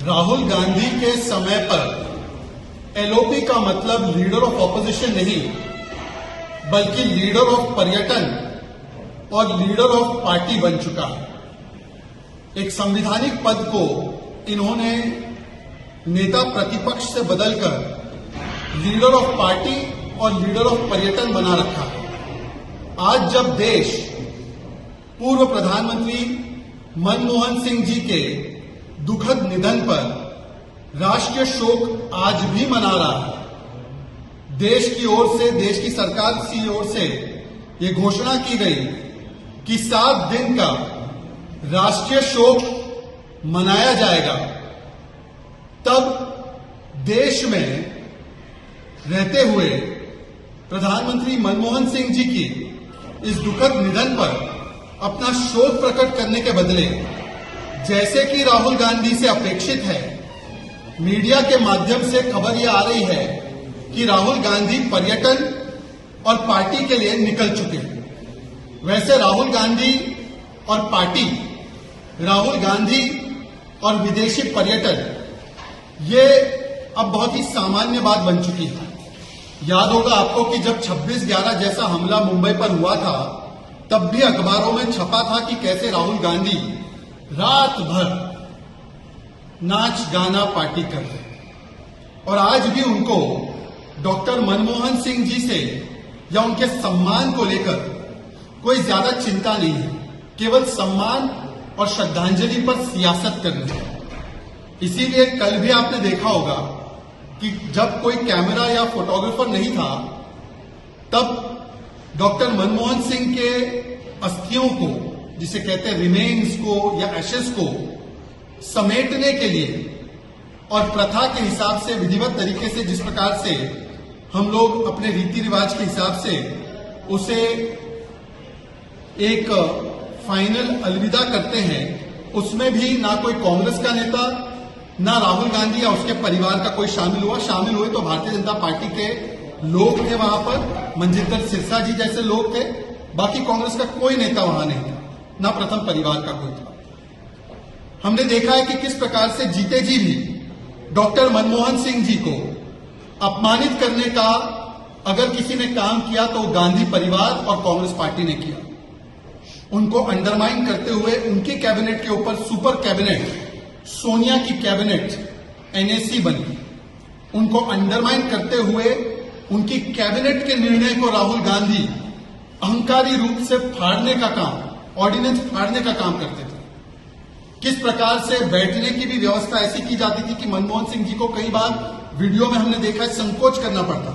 राहुल गांधी के समय पर एलओपी का मतलब लीडर ऑफ ऑपोजिशन नहीं, बल्कि लीडर ऑफ पर्यटन और लीडर ऑफ पार्टी बन चुका है। एक संवैधानिक पद को इन्होंने नेता प्रतिपक्ष से बदलकर लीडर ऑफ पार्टी और लीडर ऑफ पर्यटन बना रखा है। आज जब देश पूर्व प्रधानमंत्री मनमोहन सिंह जी के दुखद निधन पर राष्ट्रीय शोक आज भी मना रहा है, देश की ओर से, देश की सरकार की ओर से ये घोषणा की गई कि 7 दिन का राष्ट्रीय शोक मनाया जाएगा, तब देश में रहते हुए प्रधानमंत्री मनमोहन सिंह जी की इस दुखद निधन पर अपना शोक प्रकट करने के बदले, जैसे कि राहुल गांधी से अपेक्षित है, मीडिया के माध्यम से खबर यह आ रही है कि राहुल गांधी पर्यटन और पार्टी के लिए निकल चुके हैं। वैसे राहुल गांधी और पार्टी, राहुल गांधी और विदेशी पर्यटन, ये अब बहुत ही सामान्य बात बन चुकी है। याद होगा आपको कि जब 26/11 जैसा हमला मुंबई पर हुआ था, तब भी अखबारों में छपा था कि कैसे राहुल गांधी रात भर नाच गाना पार्टी कर रहे, और आज भी उनको डॉक्टर मनमोहन सिंह जी से या उनके सम्मान को लेकर कोई ज्यादा चिंता नहीं है, केवल सम्मान और श्रद्धांजलि पर सियासत करनी है। इसीलिए कल भी आपने देखा होगा कि जब कोई कैमरा या फोटोग्राफर नहीं था, तब डॉक्टर मनमोहन सिंह के अस्थियों को, जिसे कहते हैं रिमेन्स को या एशेस को, समेटने के लिए और प्रथा के हिसाब से, विधिवत तरीके से, जिस प्रकार से हम लोग अपने रीति रिवाज के हिसाब से उसे एक फाइनल अलविदा करते हैं, उसमें भी ना कोई कांग्रेस का नेता, ना राहुल गांधी या उसके परिवार का कोई शामिल हुआ। शामिल हुए तो भारतीय जनता पार्टी के लोग थे वहां पर, मनजिंदर सिरसा जी जैसे लोग थे, बाकी कांग्रेस का कोई नेता वहां नहीं था, ना प्रथम परिवार का कोई था। हमने देखा है कि किस प्रकार से जीते जी भी डॉक्टर मनमोहन सिंह जी को अपमानित करने का अगर किसी ने काम किया तो गांधी परिवार और कांग्रेस पार्टी ने किया। उनको अंडरमाइन करते हुए उनकी कैबिनेट के ऊपर सुपर कैबिनेट, सोनिया की कैबिनेट एनएसी बनी। उनको अंडरमाइन करते हुए उनकी कैबिनेट के निर्णय को राहुल गांधी अहंकारी रूप से फाड़ने का काम, ऑर्डिनेंस फाड़ने का काम करते थे। किस प्रकार से बैठने की भी व्यवस्था ऐसी की जाती थी कि मनमोहन सिंह जी को कई बार वीडियो में हमने देखा है संकोच करना पड़ता,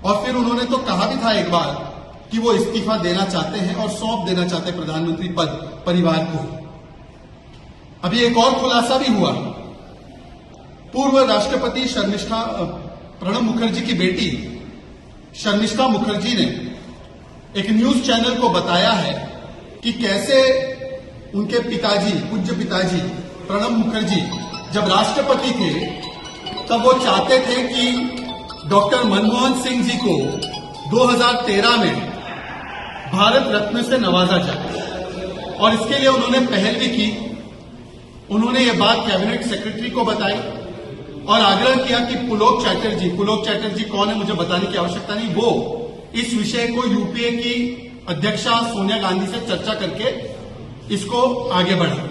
और फिर उन्होंने तो कहा भी था एक बार कि वो इस्तीफा देना चाहते हैं और सौंप देना चाहते हैं प्रधानमंत्री पद परिवार को। अभी एक और खुलासा भी हुआ। पूर्व राष्ट्रपति प्रणब मुखर्जी की बेटी शर्मिष्ठा मुखर्जी ने एक न्यूज चैनल को बताया है कि कैसे उनके पिताजी, पूज्य पिताजी प्रणब मुखर्जी जब राष्ट्रपति थे, तब वो चाहते थे कि डॉक्टर मनमोहन सिंह जी को 2013 में भारत रत्न से नवाजा जाए, और इसके लिए उन्होंने पहल भी की। उन्होंने ये बात कैबिनेट सेक्रेटरी को बताई और आग्रह किया कि पुलोक चैटर्जी कौन है मुझे बताने की आवश्यकता नहीं, वो इस विषय को यूपीए की अध्यक्षा सोनिया गांधी से चर्चा करके इसको आगे बढ़ाए।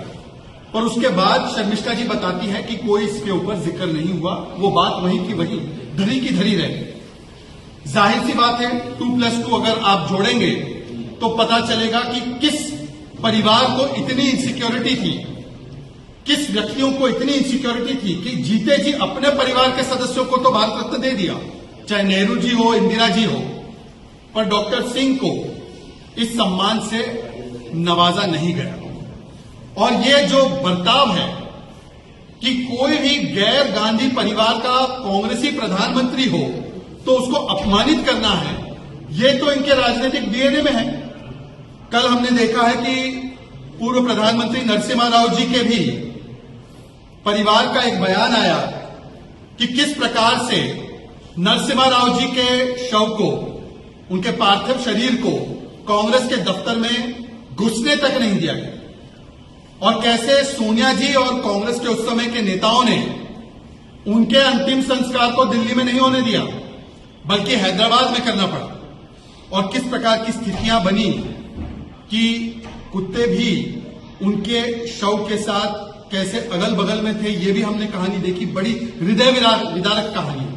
और उसके बाद शर्मिष्ठा जी बताती है कि कोई इसके ऊपर जिक्र नहीं हुआ, वो बात वहीं की वहीं धरी की धरी रहे। जाहिर सी बात है, 2+2 अगर आप जोड़ेंगे तो पता चलेगा कि किस परिवार को इतनी इनसिक्योरिटी थी, किस व्यक्तियों को इतनी इनसिक्योरिटी थी कि जीते जी अपने परिवार के सदस्यों को तो भारत रत्न दे दिया, चाहे नेहरू जी हो, इंदिरा जी हो, पर डॉक्टर सिंह को इस सम्मान से नवाजा नहीं गया। और ये जो बर्ताव है कि कोई भी गैर गांधी परिवार का कांग्रेसी प्रधानमंत्री हो तो उसको अपमानित करना है, ये तो इनके राजनीतिक डीएनए में है। कल हमने देखा है कि पूर्व प्रधानमंत्री नरसिम्हा राव जी के भी परिवार का एक बयान आया कि किस प्रकार से नरसिम्हा राव जी के शव को, उनके पार्थिव शरीर को कांग्रेस के दफ्तर में घुसने तक नहीं दिया गया। और कैसे सोनिया जी और कांग्रेस के उस समय के नेताओं ने उनके अंतिम संस्कार को दिल्ली में नहीं होने दिया बल्कि हैदराबाद में करना पड़ा, और किस प्रकार की स्थितियां बनी कि कुत्ते भी उनके शव के साथ कैसे अगल बगल में थे, ये भी हमने कहानी देखी। बड़ी हृदय विदारक कहानी।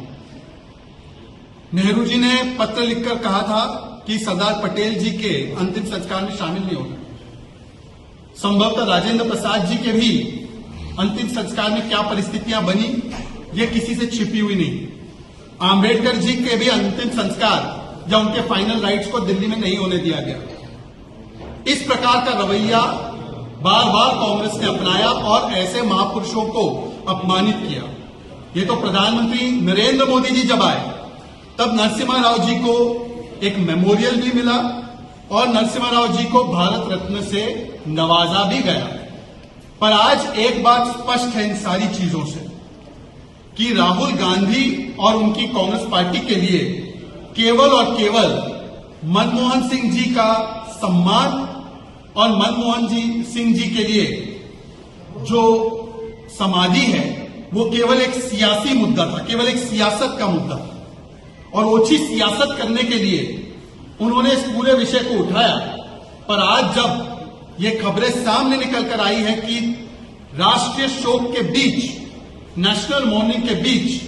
नेहरू जी ने पत्र लिखकर कहा था कि सरदार पटेल जी के अंतिम संस्कार में शामिल नहीं होना। संभवतः राजेंद्र प्रसाद जी के भी अंतिम संस्कार में क्या परिस्थितियां बनी, ये किसी से छिपी हुई नहीं। आंबेडकर जी के भी अंतिम संस्कार या उनके फाइनल राइट्स को दिल्ली में नहीं होने दिया गया। इस प्रकार का रवैया बार बार कांग्रेस ने अपनाया और ऐसे महापुरुषों को अपमानित किया। ये तो प्रधानमंत्री नरेंद्र मोदी जी जब आए तब नरसिम्हा राव जी को एक मेमोरियल भी मिला और नरसिम्हा राव जी को भारत रत्न से नवाजा भी गया। पर आज एक बात स्पष्ट है इन सारी चीजों से कि राहुल गांधी और उनकी कांग्रेस पार्टी के लिए केवल और केवल मनमोहन सिंह जी का सम्मान और मनमोहन सिंह जी के लिए जो समाधि है वो केवल एक सियासी मुद्दा था, केवल एक सियासत का मुद्दा था। और ओछी सियासत करने के लिए उन्होंने इस पूरे विषय को उठाया। पर आज जब ये खबरें सामने निकल कर आई है कि राष्ट्रीय शोक के बीच, नेशनल मॉर्निंग के बीच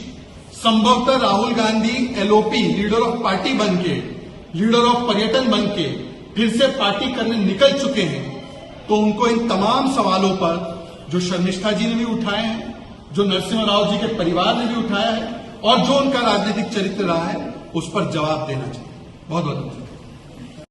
संभवतः Rahul Gandhi LOP, leader of party बन के, लीडर ऑफ पर्यटन बन के फिर से पार्टी करने निकल चुके हैं, तो उनको इन तमाम सवालों पर जो शर्मिष्ठा जी ने भी उठाए हैं, जो नरसिम्हा राव जी के परिवार ने भी उठाया है और जो उनका राजनीतिक चरित्र रहा है, उस पर जवाब देना चाहिए। बहुत बहुत